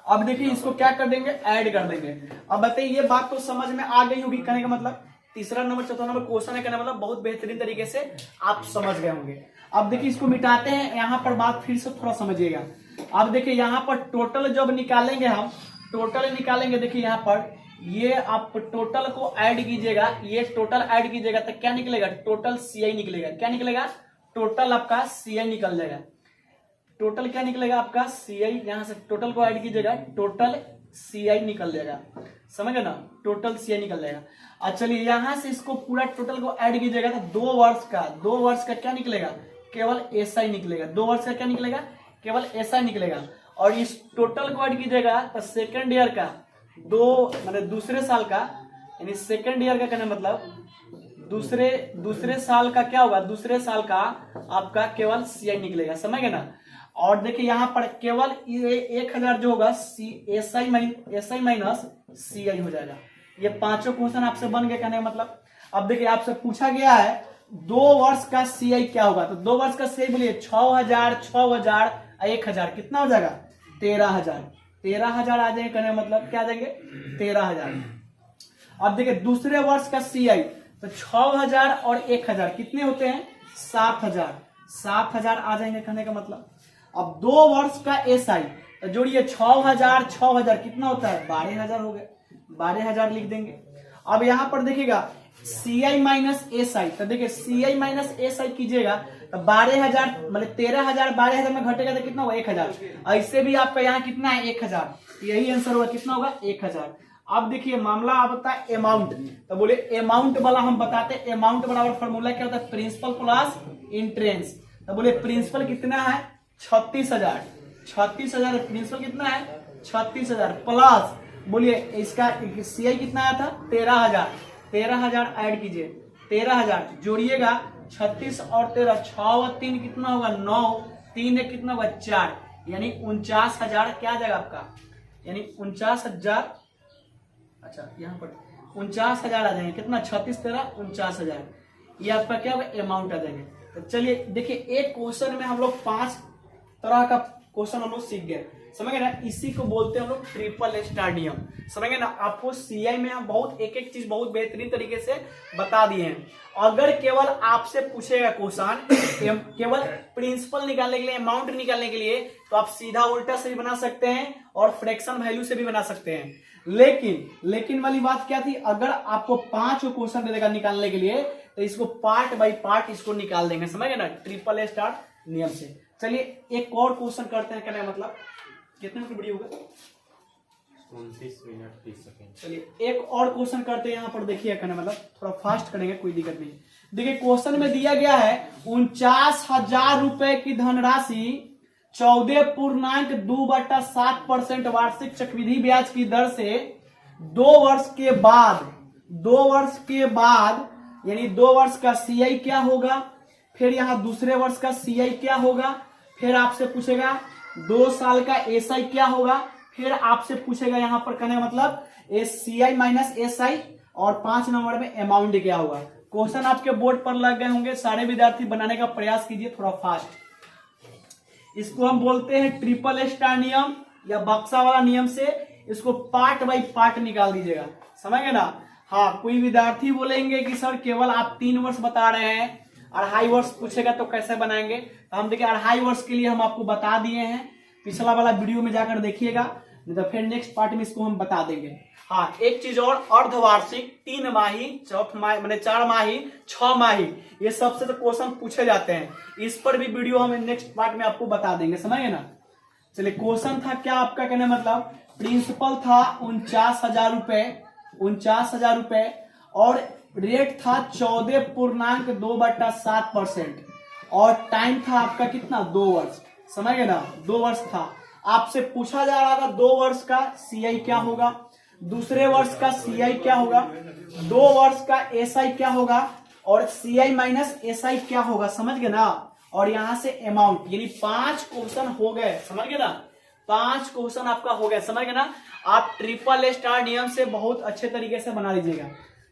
Speaker 1: अब देखिए इसको क्या कर देंगे, ऐड कर देंगे। अब बताइए ये बात तो समझ में आ गई होगी, कहने का मतलब तीसरा नंबर चौथा नंबर क्वेश्चन है, कहने मतलब बहुत बेहतरीन तरीके से आप समझ गए होंगे। अब देखिए इसको मिटाते हैं, यहाँ पर बात फिर से थोड़ा समझिएगा। अब देखिए यहाँ पर टोटल जब निकालेंगे, हम टोटल निकालेंगे, देखिए यहाँ पर ये आप टोटल को ऐड कीजिएगा, ये टोटल ऐड कीजिएगा तो क्या निकलेगा, टोटल सीआई निकलेगा। क्या निकलेगा, टोटल आपका सीआई निकल जाएगा। टोटल क्या निकलेगा आपका सीआई, यहां से टोटल को ऐड कीजिएगा, टोटल सीआई निकल जाएगा, समझ गए ना, टोटल सीआई निकल जाएगा। अच्छा चलिए यहां से इसको पूरा टोटल को ऐड कीजिएगा तो 2 वर्ष का क्या निकलेगा, केवल एसआई निकलेगा। 2 वर्ष का क्या निकलेगा, केवल एसआई निकलेगा। और इस टोटल को ऐड कीजिएगा तो सेकेंड ईयर का मतलब दूसरे साल का, यानी सेकेंड ईयर का कहने मतलब दूसरे साल का क्या होगा, दूसरे साल का आपका केवल सीआई निकलेगा, समझ गए ना। और देखिए यहाँ पर केवल 1,000 जो होगा एसआई माइनस सीआई हो जाएगा। ये पांचों क्वेश्चन आपसे बन गए, कहने का मतलब। अब देखिए आपसे पूछा गया है 2 वर्ष का सीआई क्या होगा, तो 2 वर्ष का सीआई बोलिए 6,000, 6,000, 1,000 कितना हो जाएगा 13,000। 13,000 आ जाएंगे, कहने का मतलब क्या आ जाएंगे 13,000। अब देखिए दूसरे वर्ष का सीआई तो 6,000 और 1,000 कितने होते हैं 7,000। 7,000 आ जाएंगे, कहने का मतलब। अब 2 वर्ष का एसआई तो जोड़िए 6,000, 6,000 कितना होता है 12,000 हो गए, 12,000 लिख देंगे। अब यहां पर देखिएगा सीआई माइनस एसआई, तो देखिए सीआई माइनस एसआई कीजिएगा तो 12,000 मतलब 13,000 12,000 में घटेगा तो कितना होगा 1,000। ऐसे भी आपका यहाँ कितना है 1,000, यही आंसर होगा, कितना होगा 1,000। अब देखिए मामला आता है अमाउंट, तो बोले अमाउंट वाला हम बताते हैं, अमाउंट बराबर फॉर्मूला क्या होता है प्रिंसिपल प्लस इंट्रेंस। तो बोले प्रिंसिपल कितना है 36,000, 36,000 प्रिंसिपल कितना है 36,000 प्लस बोलिए इसका सीआई कितना आया था 13,000। 13,000 ऐड कीजिए, 13,000 जोड़िएगा 36 और 13, 6 और 3 कितना होगा 9, 3 एक कितना होगा 4, यानी 49,000 क्या आ जाएगा आपका, यानी 49,000। अच्छा यहाँ पर 49,000 आ जाएंगे, कितना 36 13 49,000, ये आपका क्या होगा अमाउंट आ जाएंगे। तो चलिए देखिए एक क्वेश्चन में हम लोग 5 तरह का क्वेश्चन हम लोग सीख गए, समझ गए ना। इसी को बोलते हैं हम लोग ट्रिपल स्टार नियम, समझ गए ना। आपको सीआई में हम बहुत एक एक चीज बहुत बेहतरीन तरीके से बता दिए हैं। अगर केवल आपसे पूछेगा क्वेश्चन केवल प्रिंसिपल निकालने के लिए, अमाउंट निकालने के लिए, तो आप सीधा उल्टा से भी बना सकते हैं और फ्रैक्शन वैल्यू से भी बना सकते हैं। लेकिन वाली बात क्या थी, अगर आपको 5 क्वेश्चन दे देगा निकालने के लिए तो इसको पार्ट बाय पार्ट इसको निकाल देंगे, समझ गए ना, ट्रिपल स्टार नियम से। चलिए एक और क्वेश्चन करते हैं, कहने का मतलब कितने मिनट वीडियो होगा
Speaker 2: 29 मिनट 30 सेकंड।
Speaker 1: चलिए एक और क्वेश्चन करते हैं, यहाँ पर देखिए कहने मतलब थोड़ा फास्ट करेंगे, कोई दिक्कत नहीं। देखिए क्वेश्चन में दिया गया है 49,000 रुपए की धनराशि 14.2/7% वार्षिक चक्रवृद्धि ब्याज की दर से 2 वर्ष के बाद यानी 2 वर्ष का सीआई क्या होगा, फिर यहाँ दूसरे वर्ष का CI क्या होगा, फिर आपसे पूछेगा 2 साल का SI क्या होगा, फिर आपसे पूछेगा यहाँ पर कहने का मतलब CI माइनस SI, और 5 नंबर में अमाउंट क्या होगा। क्वेश्चन आपके बोर्ड पर लग गए होंगे, सारे विद्यार्थी बनाने का प्रयास कीजिए थोड़ा फास्ट। इसको हम बोलते हैं ट्रिपल स्टार नियम या बक्सा वाला नियम से इसको पार्ट बाय पार्ट निकाल दीजिएगा, समझ गए ना। हाँ, कोई विद्यार्थी बोलेंगे कि सर केवल आप 3 वर्ष बता रहे हैं, 2.5 वर्ष पूछेगा तो कैसे बनाएंगे। तो हम देखिए 2.5 वर्ष के लिए हम आपको बता दिए हैं, पिछला वाला वीडियो में जाकर देखिएगा, नहीं तो फिर नेक्स्ट पार्ट में इसको हम बता देंगे। हाँ, एक चीज और, अर्धवार्षिक, 3 माही, 4 माही मैंने 4 माही, 6 माही, ये सबसे तो क्वेश्चन पूछे जाते हैं। इस पर भी वीडियो हम नेक्स्ट पार्ट में आपको बता देंगे, समझिए ना। चलिए, क्वेश्चन था क्या आपका, कहने मतलब प्रिंसिपल था 49,000 रुपए, 49,000 रुपए, और रेट था 14.2/7%, और टाइम था आपका कितना, 2 वर्ष, समझ गए ना, 2 वर्ष था। आपसे पूछा जा रहा था 2 वर्ष का CI क्या होगा, दूसरे वर्ष का CI क्या होगा, 2 वर्ष का SI क्या होगा, और CI माइनस SI क्या होगा, समझ गए ना। और यहां से अमाउंट, यानी 5 क्वेश्चन हो गए, समझ गए ना, 5 क्वेश्चन आपका हो गया, समझ गए ना। आप ट्रिपल स्टार नियम से बहुत अच्छे तरीके से बना लीजिएगा।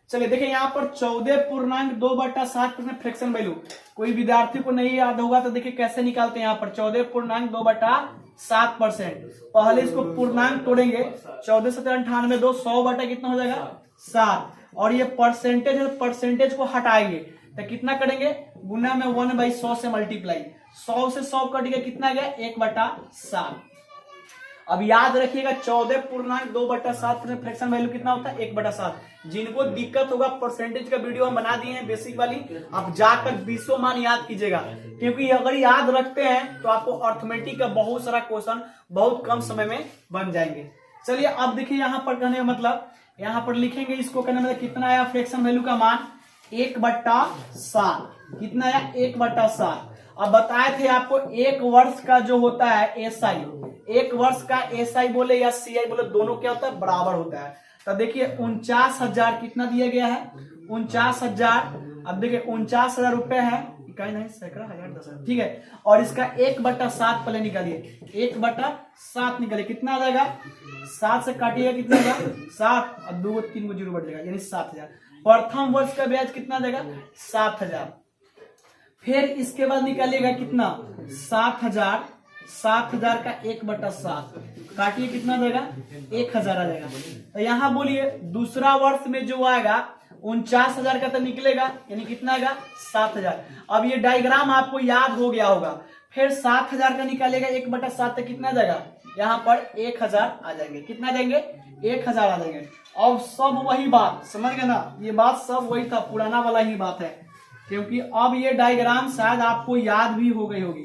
Speaker 1: चलिए देखिए यहाँ पर 14.2/7% फ्रैक्शन वैल्यू, कोई विद्यार्थी को नहीं याद होगा तो देखिए कैसे निकालते हैं। यहाँ पर 14.2/7%, पहले इसको पूर्णांक तोड़ेंगे, 14 से 98 2, 100 बटा कितना हो जाएगा 7, और ये परसेंटेज है, परसेंटेज को हटाएंगे तो कितना करेंगे, गुना में 1/100 से मल्टीप्लाई, 100 से 100 कट गया, कितना गया 1/7। अब याद रखिएगा 14.2/7 फ्रैक्शन वैल्यू कितना होता है, 1/7। जिनको दिक्कत होगा परसेंटेज का वीडियो हम बना दिए हैं बेसिक वाली, आप जाकर 20 मान याद कीजिएगा, क्योंकि अगर याद रखते हैं तो आपको अर्थमेटिक का बहुत सारा क्वेश्चन बहुत कम समय में बन जाएंगे। चलिए अब देखिए यहाँ पर कहने का मतलब, यहाँ पर लिखेंगे इसको, कहने मतलब कितना आया फ्रैक्शन वैल्यू का मान 1/7, कितना आया 1/7। अब बताए थे आपको 1 वर्ष का जो होता है SI, 1 वर्ष का SI बोले या CI बोले, दोनों क्या होता है, बराबर होता है। तो देखिए 49,000 कितना दिया गया है, 49,000। अब देखिए 49,000 रुपए है, इकाई नहीं सैकड़ा, हजार, 10,000, ठीक है। और इसका 1/7 पहले निकालिए, 1/7 निकालिए, कितना आ जाएगा, 7 से काटिएगा कितना आएगा 7, अब 2 3 को 0 बढ़ जाएगा, यानी 7,000। प्रथम वर्ष का ब्याज कितना देगा 7,000। फिर इसके बाद निकालिएगा कितना 7,000, 7,000 का 1/7 काटिए, कितना देगा 1,000 आ जाएगा। तो यहाँ बोलिए दूसरा वर्ष में जो आएगा 49,000 का तो निकलेगा, यानी कितना आएगा 7,000। अब ये डायग्राम आपको याद हो गया होगा। फिर 7,000 का निकालेगा 1/7 तो कितना जाएगा, यहाँ पर 1,000 आ जाएंगे, कितना देंगे 1,000 आ जाएंगे। अब सब वही बात, समझ गए ना, ये बात सब वही था, पुराना वाला ही बात है, क्योंकि अब ये डायग्राम शायद आपको याद भी हो गई होगी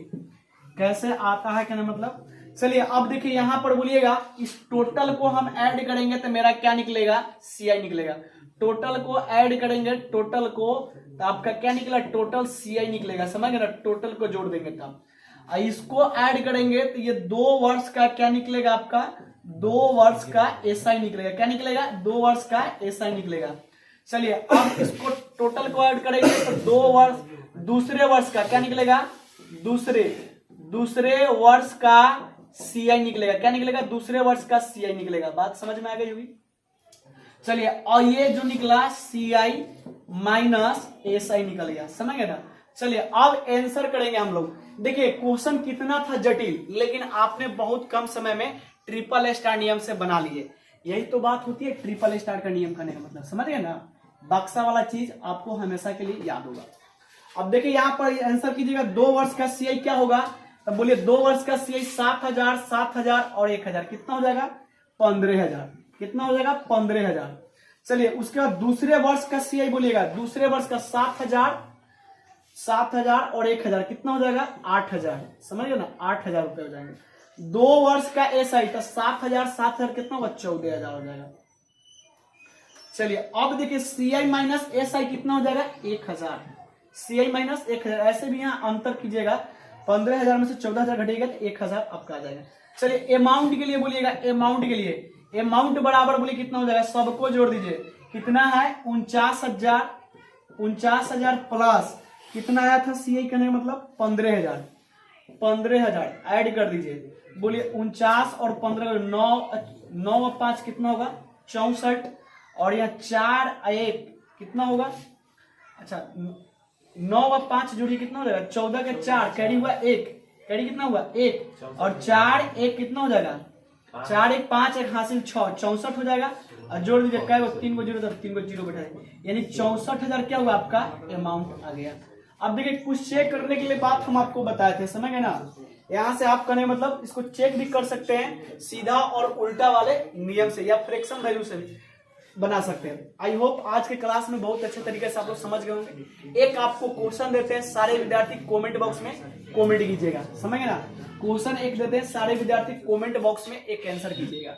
Speaker 1: कैसे आता है, कहने मतलब। चलिए अब देखिए यहाँ पर बोलिएगा, इस टोटल को हम ऐड करेंगे तो मेरा क्या निकलेगा, CI निकलेगा। टोटल को ऐड करेंगे, टोटल को, तो आपका क्या निकला, टोटल CI निकलेगा, समझ गए ना, टोटल को जोड़ देंगे तब। इसको ऐड करेंगे तो ये 2 वर्ष का क्या निकलेगा, आपका 2 वर्ष का SI निकलेगा, क्या निकलेगा 2 वर्ष का SI निकलेगा। चलिए अब इसको टोटल को ऐड करेंगे तो 2 वर्ष, दूसरे वर्ष का क्या निकलेगा, दूसरे वर्ष का CI निकलेगा, क्या निकलेगा, दूसरे वर्ष का CI निकलेगा। बात समझ में आ गई होगी। चलिए और ये जो निकला CI माइनस SI निकल गया, समझ गए ना। चलिए अब आंसर करेंगे हम लोग। देखिए क्वेश्चन कितना था जटिल, लेकिन आपने बहुत कम समय में ट्रिपल स्टार नियम से बना लिए। यही तो बात होती है ट्रिपल स्टार का नियम करने का मतलब, समझ गए ना। बक्सा वाला चीज आपको हमेशा के लिए याद होगा। अब देखिए यहाँ पर आंसर कीजिएगा, 2 वर्ष का CI क्या होगा, तब बोलिए 2 वर्ष का CI 7,000, 7,000 और 1,000 कितना हो जाएगा 15,000, कितना हो जाएगा 15,000। चलिए उसके बाद दूसरे वर्ष का CI बोलिएगा, दूसरे वर्ष का 7,000, 7,000 और 1,000 कितना हो जाएगा 8,000, समझ गए ना, 8,000 रुपए हो जाएंगे। 2 वर्ष का SI तो 7,000, 7,000 कितना होगा 14,000 हो जाएगा। चलिए अब देखिए CI माइनस SI कितना हो जाएगा 1,000, CI माइनस 1,000। ऐसे भी यहाँ अंतर कीजिएगा, 15,000 में से 14,000 घटेगा तो 1,000 आपका आ जाएगा। चलिए अमाउंट के लिए बोलिएगा, अमाउंट के लिए, अमाउंट बराबर बोलिए कितना हो जाएगा, सबको जोड़ दीजिए, कितना है 49,000, 49,000 प्लस कितना आया था सी आई करने का मतलब 15,000। 15,000 ऐड कर दीजिए, बोलिए 49 और 15 9 और 5 कितना होगा 64, और यहाँ 4 1 कितना होगा, अच्छा 9 और 5 जोड़िए कितना हो जाएगा 14 के 4 कैरी हुआ 1, कैरी कितना हुआ 1, और 4 1 कितना हो जाएगा 4 1 5 1 हासिल 6 64 हो जाएगा, और जोड़ दीजिए क्या होगा 3 को 0 तो 3 को 0 बैठा है, यानी 64,000 क्या हुआ आपका अमाउंट आ गया। अब देखिए कुछ चेक करने के लिए बात हम आपको बताए थे, समझ गए ना। यहाँ से आप करने मतलब इसको चेक भी कर सकते हैं सीधा और उल्टा वाले नियम से, या फ्रैक्शन वैल्यू से भी बना सकते हैं। आई होप आज के क्लास में बहुत अच्छे तरीके से आप लोग समझ गए होंगे। एक आपको क्वेश्चन देते हैं, सारे विद्यार्थी कमेंट बॉक्स में कमेंट कीजिएगा, समझ गए ना। क्वेश्चन एक देते हैं, सारे विद्यार्थी कमेंट बॉक्स में एक आंसर कीजिएगा।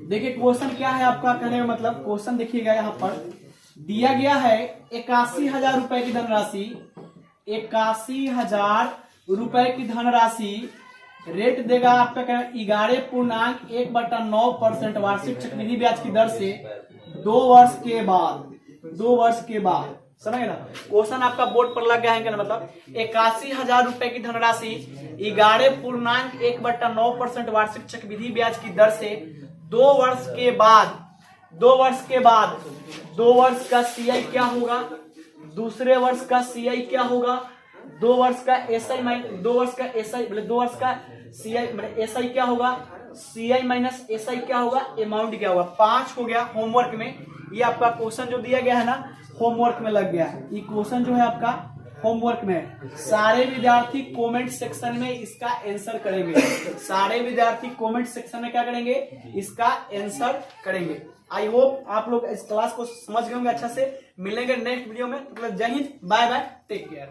Speaker 1: देखिए क्वेश्चन क्या है आपका, कहने का मतलब क्वेश्चन देखिएगा, यहाँ पर दिया गया है 81,000 रुपए की धनराशि, 81,000 रुपए की धनराशि रेट देगा आपका क्या 11.1/9% वार्षिक चक्रवृद्धि ब्याज की दर से 2 वर्ष के बाद, समझ ना। क्वेश्चन आपका बोर्ड पर लग गया है क्या, मतलब 81,000 रुपए की धनराशि 11.1/9% वार्षिक चक्रवृद्धि ब्याज की दर से 2 वर्ष के बाद 2 वर्ष का सीआई क्या होगा, दूसरे वर्ष का सीआई क्या होगा, 2 वर्ष का एसआई माइनस 2 वर्ष का एसआई, मतलब 2 वर्ष का सीआई मतलब एसआई क्या होगा, सीआई माइनस एसआई क्या होगा, अमाउंट क्या होगा। 5 हो गया होमवर्क में, ये आपका क्वेश्चन जो दिया गया है ना होमवर्क में लग गया है, ये क्वेश्चन जो है आपका होमवर्क में। सारे विद्यार्थी कमेंट सेक्शन में इसका आंसर करेंगे, सारे विद्यार्थी कमेंट सेक्शन में क्या करेंगे, इसका आंसर करेंगे। आई होप आप लोग इस क्लास को समझ गए होंगे अच्छा से। मिलेंगे नेक्स्ट वीडियो में, मतलब जय हिंद, बाय बाय, टेक केयर।